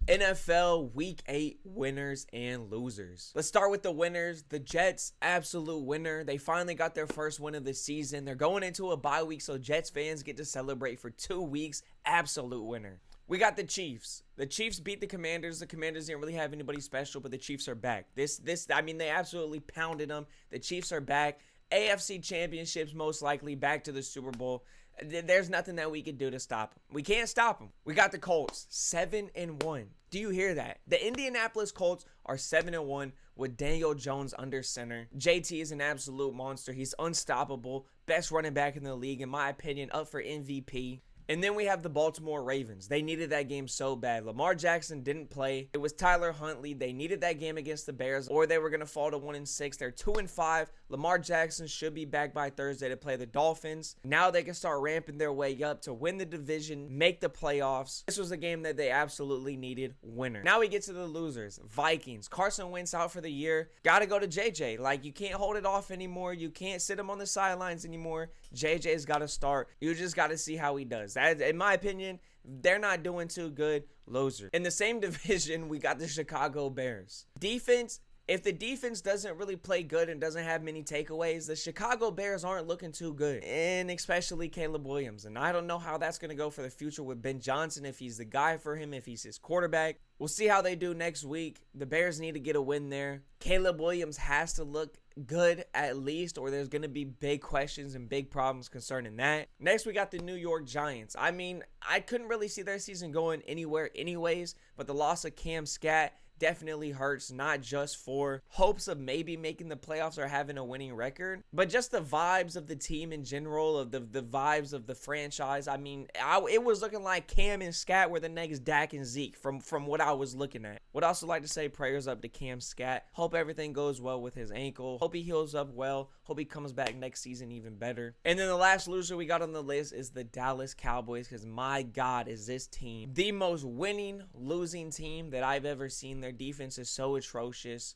NFL Week 8 winners and losers. Let's start with the winners. The Jets, absolute winner. They finally got their first win of the season. They're going into a bye week, so Jets fans get to celebrate for 2 weeks. Absolute winner. We got the Chiefs. The Chiefs beat the Commanders. The Commanders didn't really have anybody special, but the Chiefs are back. They absolutely pounded them. The Chiefs are back. AFC Championships most likely, back to the Super Bowl. There's nothing that we can do to stop them. We can't stop them. We got the Colts, 7-1. Do you hear that? The Indianapolis Colts are 7-1 with Daniel Jones under center. JT is an absolute monster. He's unstoppable. Best running back in the league, in my opinion, up for MVP. And then we have the Baltimore Ravens. They needed that game so bad. Lamar Jackson didn't play. It was Tyler Huntley. They needed that game against the Bears, or they were going to fall to 1-6. They're 2-5. Lamar Jackson should be back by Thursday to play the Dolphins. Now they can start ramping their way up to win the division, make the playoffs. This was a game that they absolutely needed. Winner. Now we get to the losers. Vikings. Carson Wentz out for the year. Got to go to JJ. Like, you can't hold it off anymore. You can't sit him on the sidelines anymore. JJ's got to start. You just got to see how he does. In my opinion, they're not doing too good. Loser. In the same division, we got the Chicago Bears. Defense. If the defense doesn't really play good and doesn't have many takeaways, the Chicago Bears aren't looking too good. And especially Caleb Williams. And I don't know how that's going to go for the future with Ben Johnson, if he's the guy for him, if he's his quarterback. We'll see how they do next week. The Bears need to get a win there. Caleb Williams has to look good at least, or there's going to be big questions and big problems concerning that. Next, we got the New York Giants. I mean, I couldn't really see their season going anywhere anyways, but the loss of Cam Scat definitely hurts, not just for hopes of maybe making the playoffs or having a winning record, but just the vibes of the team in general, of the vibes of the franchise. I mean, it was looking like Cam and Scat were the next Dak and Zeke from what I was looking at. Would also like to say prayers up to Cam Scat. Hope everything goes well with his ankle. Hope he heals up well. Hope he comes back next season even better. And then the last loser we got on the list is the Dallas Cowboys, because my God, is this team the most winning losing team that I've ever seen. Their defense is so atrocious.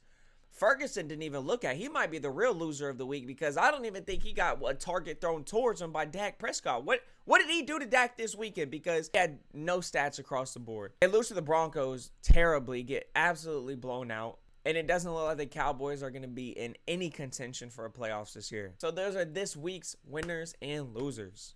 Ferguson didn't even look at. He might be the real loser of the week, because I don't even think he got a target thrown towards him by Dak Prescott. What did he do to Dak this weekend? Because he had no stats across the board. They lose to the Broncos terribly, get absolutely blown out. And it doesn't look like the Cowboys are going to be in any contention for a playoffs this year. So those are this week's winners and losers.